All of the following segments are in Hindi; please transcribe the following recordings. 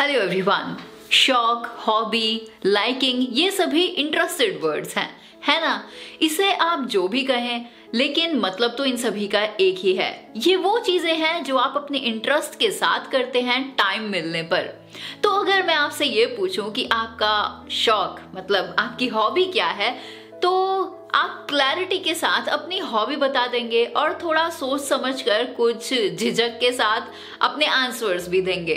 Hello everyone. शौक, हॉबी, लाइकिंग ये सभी इंटरेस्टेड वर्ड्स हैं, है ना। इसे आप जो भी कहें, लेकिन मतलब तो इन सभी का एक ही है। ये वो चीजें हैं जो आप अपने इंटरेस्ट के साथ करते हैं टाइम मिलने पर। तो अगर मैं आपसे ये पूछूं कि आपका शौक मतलब आपकी हॉबी क्या है, तो आप क्लैरिटी के साथ अपनी हॉबी बता देंगे और थोड़ा सोच समझकर कुछ झिझक के साथ अपने आंसर्स भी देंगे।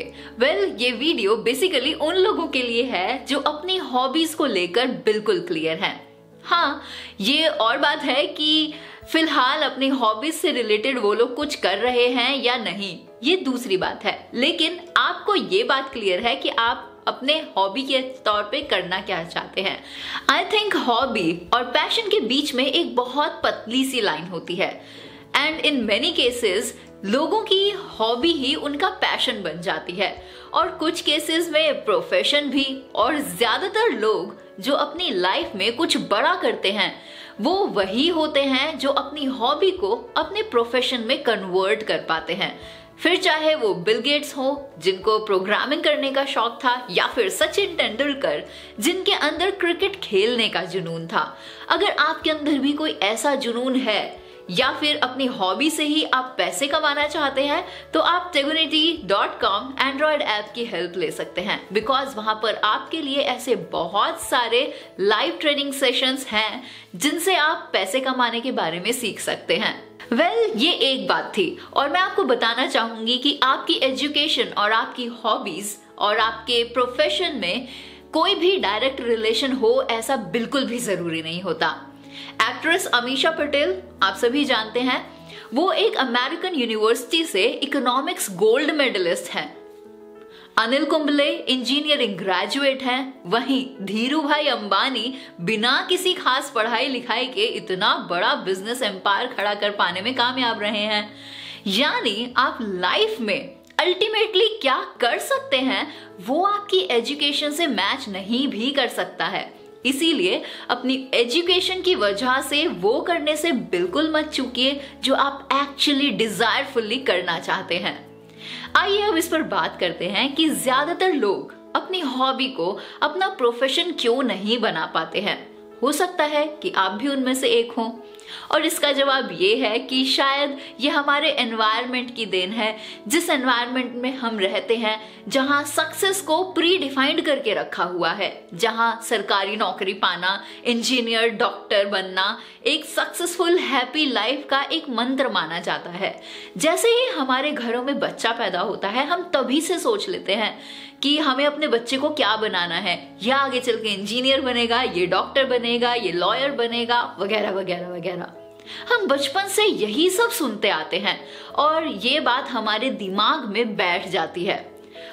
ये वीडियो बेसिकली उन लोगों के लिए है जो अपनी हॉबीज को लेकर बिल्कुल क्लियर हैं। हाँ, ये और बात है कि फिलहाल अपनी हॉबीज से रिलेटेड वो लोग कुछ कर रहे हैं या नहीं, ये दूसरी बात है। लेकिन आपको ये बात क्लियर है कि आप अपने हॉबी के तौर पे करना क्या चाहते हैं। आई थिंक हॉबी और पैशन के बीच में एक बहुत पतली सी लाइन होती है एंड इन मेनी केसेस लोगों की हॉबी ही उनका पैशन बन जाती है और कुछ केसेस में प्रोफेशन भी। और ज्यादातर लोग जो अपनी लाइफ में कुछ बड़ा करते हैं वो वही होते हैं जो अपनी हॉबी को अपने प्रोफेशन में कन्वर्ट कर पाते हैं। फिर चाहे वो बिल गेट्स हो जिनको प्रोग्रामिंग करने का शौक था, या फिर सचिन तेंदुलकर जिनके अंदर क्रिकेट खेलने का जुनून था। अगर आपके अंदर भी कोई ऐसा जुनून है या फिर अपनी हॉबी से ही आप पैसे कमाना चाहते हैं, तो आप tegunity.com एंड्रॉयड ऐप की हेल्प ले सकते हैं, बिकॉज वहां पर आपके लिए ऐसे बहुत सारे लाइव ट्रेनिंग सेशंस हैं जिनसे आप पैसे कमाने के बारे में सीख सकते हैं। ये एक बात थी और मैं आपको बताना चाहूंगी कि आपकी एजुकेशन और आपकी हॉबीज और आपके प्रोफेशन में कोई भी डायरेक्ट रिलेशन हो ऐसा बिल्कुल भी जरूरी नहीं होता। एक्ट्रेस अमीषा पटेल आप सभी जानते हैं, वो एक अमेरिकन यूनिवर्सिटी से इकोनॉमिक्स गोल्ड मेडलिस्ट हैं। अनिल कुंबले इंजीनियरिंग ग्रेजुएट हैं। वहीं धीरू भाई अंबानी बिना किसी खास पढ़ाई लिखाई के इतना बड़ा बिजनेस एम्पायर खड़ा कर पाने में कामयाब रहे हैं। यानी आप लाइफ में अल्टीमेटली क्या कर सकते हैं वो आपकी एजुकेशन से मैच नहीं भी कर सकता है। इसीलिए अपनी एजुकेशन की वजह से वो करने से बिल्कुल मत चूकिए जो आप एक्चुअली डिजायरफुली करना चाहते हैं। आइए अब इस पर बात करते हैं कि ज्यादातर लोग अपनी हॉबी को अपना प्रोफेशन क्यों नहीं बना पाते हैं। हो सकता है कि आप भी उनमें से एक हों, और इसका जवाब ये है कि शायद ये हमारे एनवायरनमेंट की देन है। जिस एनवायरनमेंट में हम रहते हैं, जहां सक्सेस को प्री डिफाइंड करके रखा हुआ है, जहां सरकारी नौकरी पाना, इंजीनियर, डॉक्टर बनना एक सक्सेसफुल हैप्पी लाइफ का एक मंत्र माना जाता है। जैसे ही हमारे घरों में बच्चा पैदा होता है, हम तभी से सोच लेते हैं कि हमें अपने बच्चे को क्या बनाना है, या आगे चल के इंजीनियर बनेगा, ये डॉक्टर बनेगा, ये लॉयर बनेगा, वगैरह वगैरह वगैरह। हम बचपन से यही सब सुनते आते हैं और ये बात हमारे दिमाग में बैठ जाती है,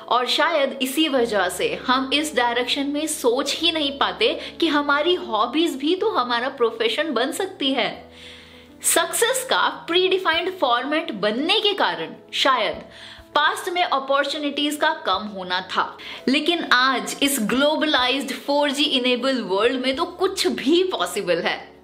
और शायद इसी वजह से हम इस डायरेक्शन में सोच ही नहीं पाते कि हमारी हॉबीज भी तो हमारा प्रोफेशन बन सकती है। सक्सेस का प्री डिफाइंड फॉर्मेट बनने के कारण शायद पास्ट में अपॉर्चुनिटीज का कम होना था, लेकिन आज इस ग्लोबलाइज्ड 4G इनेबल वर्ल्ड में तो कुछ भी पॉसिबल है।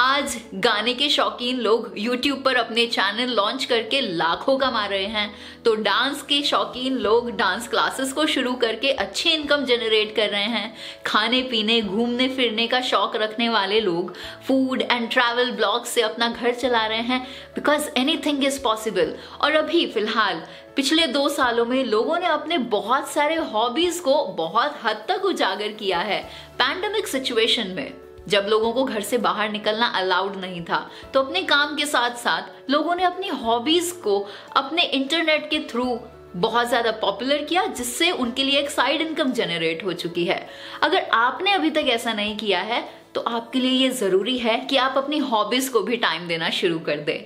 आज गाने के शौकीन लोग YouTube पर अपने चैनल लॉन्च करके लाखों कमा रहे हैं, तो डांस के शौकीन लोग डांस क्लासेस को शुरू करके अच्छी इनकम जनरेट कर रहे हैं। खाने पीने, घूमने फिरने का शौक रखने वाले लोग फूड एंड ट्रैवल ब्लॉग से अपना घर चला रहे हैं, बिकॉज एनीथिंग इज पॉसिबल। और अभी फिलहाल पिछले 2 सालों में लोगों ने अपने बहुत सारे हॉबीज को बहुत हद तक उजागर किया है। पैंडेमिक सिचुएशन में जब लोगों को घर से बाहर निकलना अलाउड नहीं था, तो अपने काम के साथ साथ लोगों ने अपनी हॉबीज को अपने इंटरनेट के थ्रू बहुत ज्यादा पॉपुलर किया, जिससे उनके लिए एक साइड इनकम जनरेट हो चुकी है। अगर आपने अभी तक ऐसा नहीं किया है तो आपके लिए ये जरूरी है कि आप अपनी हॉबीज को भी टाइम देना शुरू कर दें।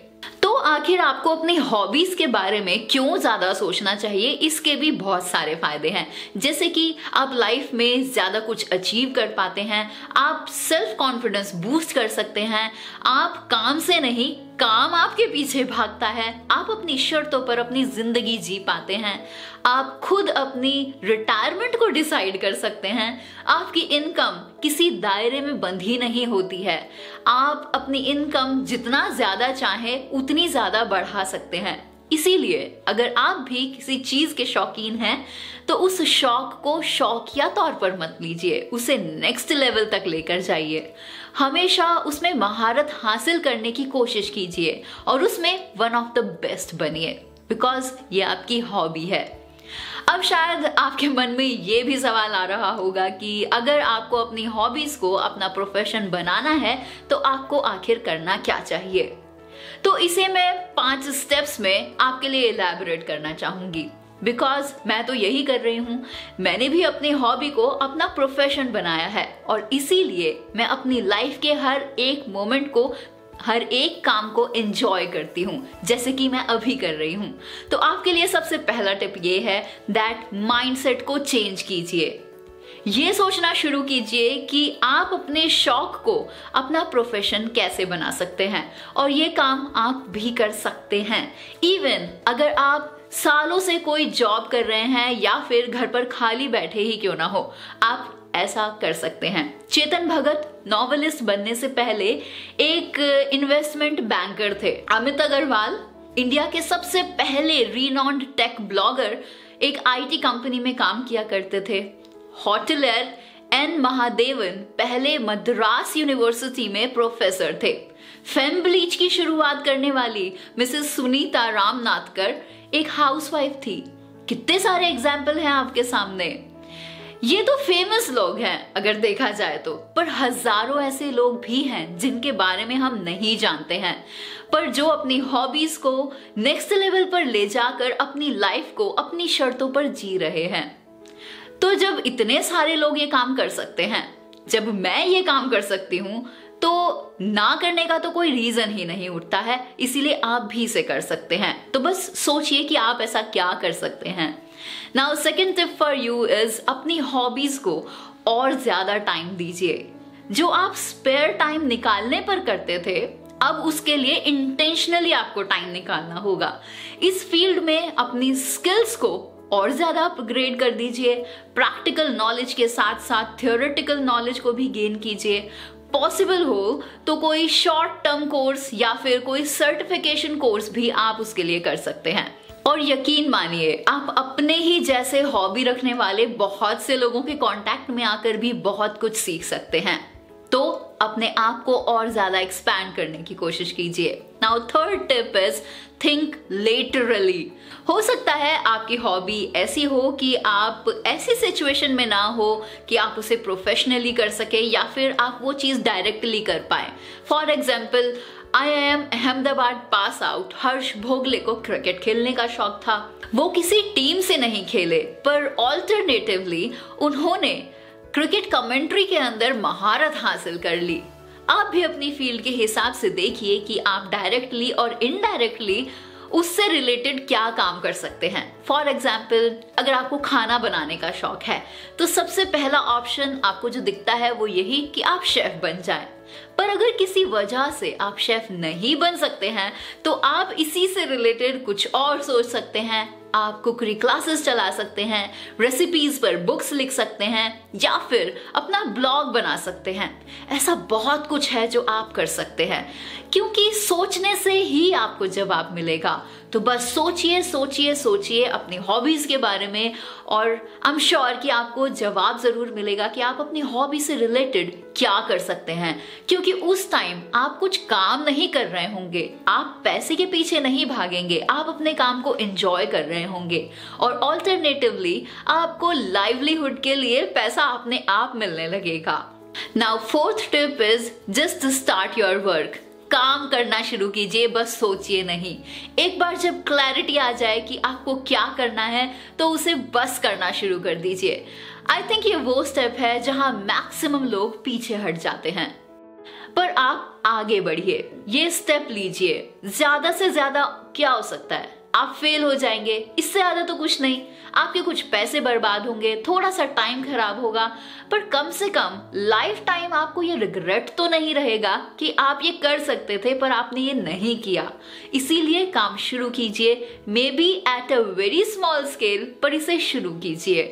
तो आखिर आपको अपनी हॉबीज के बारे में क्यों ज्यादा सोचना चाहिए, इसके भी बहुत सारे फायदे हैं। जैसे कि आप लाइफ में ज्यादा कुछ अचीव कर पाते हैं, आप सेल्फ कॉन्फिडेंस बूस्ट कर सकते हैं, आप काम से नहीं काम आपके पीछे भागता है, आप अपनी शर्तों पर अपनी जिंदगी जी पाते हैं, आप खुद अपनी रिटायरमेंट को डिसाइड कर सकते हैं, आपकी इनकम किसी दायरे में बंधी नहीं होती है, आप अपनी इनकम जितना ज्यादा चाहें उतनी ज्यादा बढ़ा सकते हैं। इसीलिए अगर आप भी किसी चीज के शौकीन हैं तो उस शौक को शौकिया तौर पर मत लीजिए, उसे नेक्स्ट लेवल तक लेकर जाइए। हमेशा उसमें महारत हासिल करने की कोशिश कीजिए और उसमें वन ऑफ द बेस्ट बनिए, बिकॉज ये आपकी हॉबी है। अब शायद आपके मन में ये भी सवाल आ रहा होगा कि अगर आपको अपनी हॉबीज को अपना प्रोफेशन बनाना है तो आपको आखिर करना क्या चाहिए। तो इसे मैं 5 स्टेप्स में आपके लिए इलैबोरेट करना चाहूंगी, बिकॉज मैं तो यही कर रही हूं। मैंने भी अपनी हॉबी को अपना प्रोफेशन बनाया है और इसीलिए मैं अपनी लाइफ के हर एक मोमेंट को, हर एक काम को एंजॉय करती हूँ, जैसे कि मैं अभी कर रही हूँ। तो आपके लिए सबसे पहला टिप ये है दैट माइंडसेट को चेंज कीजिए। ये सोचना शुरू कीजिए कि आप अपने शौक को अपना प्रोफेशन कैसे बना सकते हैं, और ये काम आप भी कर सकते हैं। इवन अगर आप सालों से कोई जॉब कर रहे हैं या फिर घर पर खाली बैठे ही क्यों ना हो, आप ऐसा कर सकते हैं। चेतन भगत नॉवेलिस्ट बनने से पहले एक इन्वेस्टमेंट बैंकर थे। अमित अग्रवाल इंडिया के सबसे पहले रीनॉन्ड टेक ब्लॉगर एक आईटी कंपनी में काम किया करते थे। होटलियर एन महादेवन पहले मद्रास यूनिवर्सिटी में प्रोफेसर थे। फेमब्लीच की शुरुआत करने वाली मिसेस सुनीता रामनाथकर एक हाउसवाइफ थी। कितने सारे एग्जाम्पल हैं आपके सामने। ये तो फेमस लोग हैं अगर देखा जाए तो, पर हजारों ऐसे लोग भी हैं जिनके बारे में हम नहीं जानते हैं, पर जो अपनी हॉबीज को नेक्स्ट लेवल पर ले जाकर अपनी लाइफ को अपनी शर्तों पर जी रहे हैं। तो जब इतने सारे लोग ये काम कर सकते हैं, जब मैं ये काम कर सकती हूं, तो ना करने का तो कोई रीजन ही नहीं उठता है। इसीलिए आप भी इसे कर सकते हैं। तो बस सोचिए कि आप ऐसा क्या कर सकते हैं। Now second tip for you is अपनी हॉबीज को और ज्यादा टाइम दीजिए। जो आप स्पेयर टाइम निकालने पर करते थे, अब उसके लिए इंटेंशनली आपको टाइम निकालना होगा। इस फील्ड में अपनी स्किल्स को और ज्यादा अपग्रेड कर दीजिए। प्रैक्टिकल नॉलेज के साथ साथ थियोरेटिकल नॉलेज को भी गेन कीजिए। पॉसिबल हो तो कोई शॉर्ट टर्म कोर्स या फिर कोई सर्टिफिकेशन कोर्स भी आप उसके लिए कर सकते हैं। और यकीन मानिए, आप अपने ही जैसे हॉबी रखने वाले बहुत से लोगों के कांटेक्ट में आकर भी बहुत कुछ सीख सकते हैं। तो अपने आप को और ज्यादा एक्सपैंड करने की कोशिश कीजिए। Now third tip is think laterally. हो सकता है आपकी हॉबी ऐसी हो कि आप ऐसी सिचुएशन में ना हो कि आप उसे प्रोफेशनली कर सके या फिर आप वो चीज डायरेक्टली कर पाए। For example, IIM Ahmedabad pass out Harsha Bhogle को क्रिकेट खेलने का शौक था। वो किसी टीम से नहीं खेले, पर ऑल्टरनेटिवली उन्होंने क्रिकेट कमेंट्री के अंदर महारत हासिल कर ली। आप भी अपनी फील्ड के हिसाब से देखिए कि आप डायरेक्टली और इनडायरेक्टली उससे रिलेटेड क्या काम कर सकते हैं। फॉर एग्जाम्पल, अगर आपको खाना बनाने का शौक है तो सबसे पहला ऑप्शन आपको जो दिखता है वो यही कि आप शेफ बन जाएं। पर अगर किसी वजह से आप शेफ नहीं बन सकते हैं तो आप इसी से रिलेटेड कुछ और सोच सकते हैं। आप कुकरी क्लासेस चला सकते हैं, रेसिपीज पर बुक्स लिख सकते हैं या फिर अपना ब्लॉग बना सकते हैं। ऐसा बहुत कुछ है जो आप कर सकते हैं, क्योंकि सोचने से ही आपको जवाब मिलेगा। तो बस सोचिए सोचिए सोचिए अपनी हॉबीज के बारे में, और आई एम श्योर कि आपको जवाब जरूर मिलेगा कि आप अपनी हॉबी से रिलेटेड क्या कर सकते हैं। क्योंकि उस टाइम आप कुछ काम नहीं कर रहे होंगे, आप पैसे के पीछे नहीं भागेंगे, आप अपने काम को एंजॉय कर रहे होंगे, और ऑल्टरनेटिवली आपको लाइवलीहुड के लिए पैसा अपने आप मिलने लगेगा। Now fourth tip is just start your work. काम करना शुरू कीजिए, बस सोचिए नहीं। एक बार जब क्लैरिटी आ जाए कि आपको क्या करना है तो उसे बस करना शुरू कर दीजिए। आई थिंक ये वो स्टेप है जहां मैक्सिमम लोग पीछे हट जाते हैं, पर आप आगे बढ़िए, ये स्टेप लीजिए। ज्यादा से ज्यादा क्या हो सकता है, आप फेल हो जाएंगे, इससे ज्यादा तो कुछ नहीं। आपके कुछ पैसे बर्बाद होंगे, थोड़ा सा टाइम खराब होगा, पर कम से कम लाइफ टाइम आपको ये रिग्रेट तो नहीं रहेगा कि आप ये कर सकते थे पर आपने ये नहीं किया। इसीलिए काम शुरू कीजिए, may be at a very small scale, पर इसे शुरू कीजिए।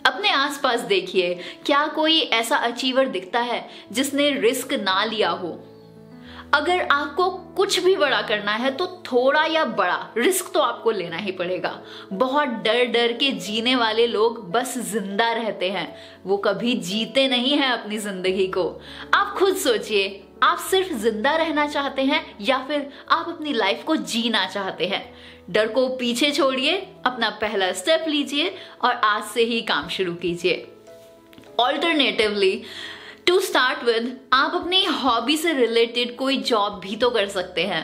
अपने आसपास देखिए, क्या कोई ऐसा अचीवर दिखता है जिसने रिस्क ना लिया हो? अगर आपको कुछ भी बड़ा करना है तो थोड़ा या बड़ा रिस्क तो आपको लेना ही पड़ेगा। बहुत डर डर के जीने वाले लोग बस जिंदा रहते हैं, वो कभी जीते नहीं हैं अपनी जिंदगी को। आप खुद सोचिए, आप सिर्फ जिंदा रहना चाहते हैं या फिर आप अपनी लाइफ को जीना चाहते हैं? डर को पीछे छोड़िए, अपना पहला स्टेप लीजिए और आज से ही काम शुरू कीजिए। ऑल्टरनेटिवली, टू स्टार्ट विद, आप अपनी हॉबी से रिलेटेड कोई जॉब भी तो कर सकते हैं,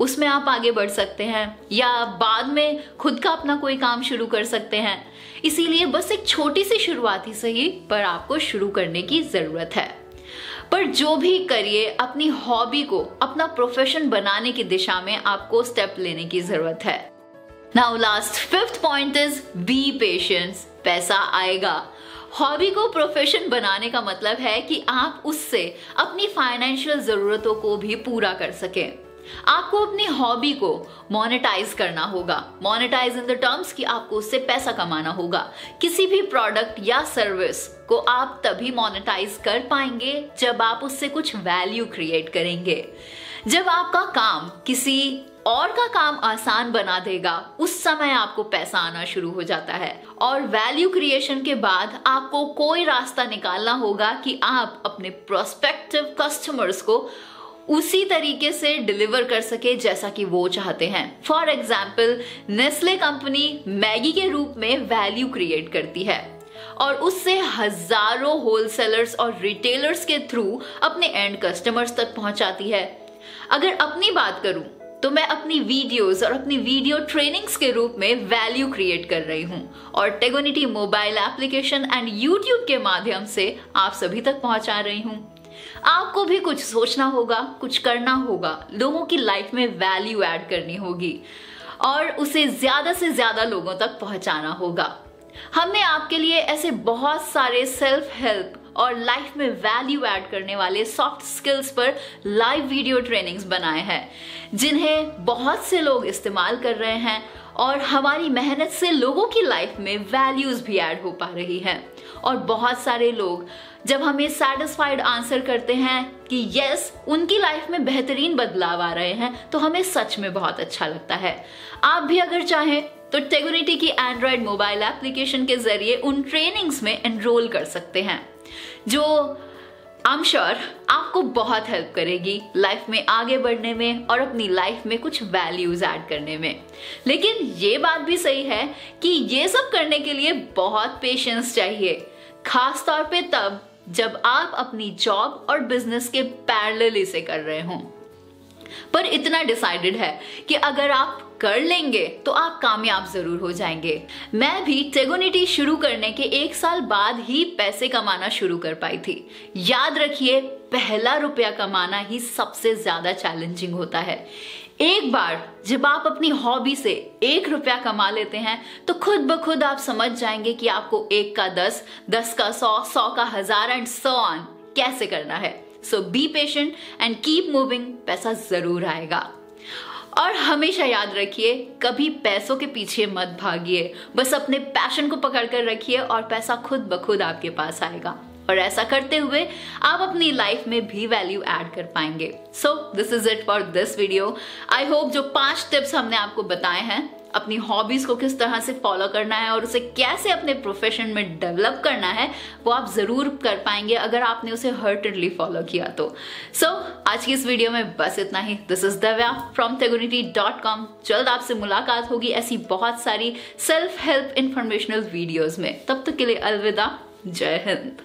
उसमें आप आगे बढ़ सकते हैं, या बाद में खुद का अपना कोई काम शुरू कर सकते हैं। इसीलिए बस एक छोटी सी शुरुआत ही सही, पर आपको शुरू करने की जरूरत है। पर जो भी करिए, अपनी हॉबी को अपना प्रोफेशन बनाने की दिशा में आपको स्टेप लेने की जरूरत है। Now last, fifth point is B patience. पैसा आएगा। हॉबी को प्रोफेशन बनाने का मतलब है कि आप उससे अपनी फाइनेंशियल जरूरतों को भी पूरा कर सकें। आपको अपनी हॉबी को मोनेटाइज करना होगा। मोनेटाइज इन द टर्म्स कि आपको उससे पैसा कमाना होगा। किसी भी प्रोडक्ट या सर्विस को आप तभी मोनेटाइज कर पाएंगे जब आप उससे कुछ वैल्यू क्रिएट करेंगे। जब आपका काम किसी और का काम आसान बना देगा, उस समय आपको पैसा आना शुरू हो जाता है। और वैल्यू क्रिएशन के बाद आपको कोई रास्ता निकालना होगा कि आप अपने प्रोस्पेक्टिव कस्टमर्स को उसी तरीके से डिलीवर कर सके जैसा कि वो चाहते हैं। For example, Nestle company Maggi के रूप में वैल्यू क्रिएट करती है और उससे हजारों होलसेलर्स और रिटेलर्स के थ्रू अपने एंड कस्टमर्स तक पहुंचाती है। अगर अपनी बात करूं तो मैं अपनी वीडियोस और अपनी वीडियो ट्रेनिंग्स के रूप में वैल्यू क्रिएट कर रही हूं और टेगोनिटी मोबाइल एप्लीकेशन एंड यूट्यूब के माध्यम से आप सभी तक पहुंचा रही हूं। आपको भी कुछ सोचना होगा, कुछ करना होगा, लोगों की लाइफ में वैल्यू ऐड करनी होगी और उसे ज्यादा से ज्यादा लोगों तक पहुंचाना होगा। हमने आपके लिए ऐसे बहुत सारे सेल्फ हेल्प और लाइफ में वैल्यू ऐड करने वाले सॉफ्ट स्किल्स पर लाइव वीडियो ट्रेनिंग्स बनाए हैं, जिन्हें बहुत से लोग इस्तेमाल कर रहे हैं और हमारी मेहनत से लोगों की लाइफ में वैल्यूज भी ऐड हो पा रही हैं। और बहुत सारे लोग जब हमें सैटिस्फाइड आंसर करते हैं कि यस, उनकी लाइफ में बेहतरीन बदलाव आ रहे हैं, तो हमें सच में बहुत अच्छा लगता है। आप भी अगर चाहें तो टेगोनिटी की एंड्रॉयड मोबाइल एप्लीकेशन के जरिए उन ट्रेनिंग्स में एनरोल कर सकते हैं, जो आई एम श्योर आपको बहुत हेल्प करेगी लाइफ में आगे बढ़ने में और अपनी लाइफ में कुछ वैल्यूज ऐड करने में। लेकिन ये बात भी सही है कि ये सब करने के लिए बहुत पेशेंस चाहिए, खास तौर पे तब जब आप अपनी जॉब और बिजनेस के पैरेलल इसे कर रहे हों। पर इतना डिसाइडेड है कि अगर आप कर लेंगे तो आप कामयाब जरूर हो जाएंगे। मैं भी टेगोनिटी शुरू करने के 1 साल बाद ही पैसे कमाना शुरू कर पाई थी। याद रखिए, पहला रुपया कमाना ही सबसे ज्यादा चैलेंजिंग होता है। एक बार जब आप अपनी हॉबी से 1 रुपया कमा लेते हैं तो खुद ब खुद आप समझ जाएंगे कि आपको 1 का 10, 10 का 100, 100 का 1000 एंड सो ऑन कैसे करना है। So be patient and keep moving, पैसा जरूर आएगा। और हमेशा याद रखिए, कभी पैसों के पीछे मत भागिए, बस अपने पैशन को पकड़ कर रखिए और पैसा खुद ब खुद आपके पास आएगा। और ऐसा करते हुए आप अपनी लाइफ में भी वैल्यू ऐड कर पाएंगे। So this is it for this video. I hope जो 5 टिप्स हमने आपको बताए हैं, अपनी हॉबीज को किस तरह से फॉलो करना है और उसे कैसे अपने प्रोफेशन में डेवलप करना है, वो आप जरूर कर पाएंगे अगर आपने उसे हार्टेडली फॉलो किया तो। सो आज की इस वीडियो में बस इतना ही। This is Divya from tegonity.com। जल्द आपसे मुलाकात होगी ऐसी बहुत सारी सेल्फ हेल्प इंफॉर्मेशनल वीडियोज में। तब तक के लिए अलविदा, जय हिंद।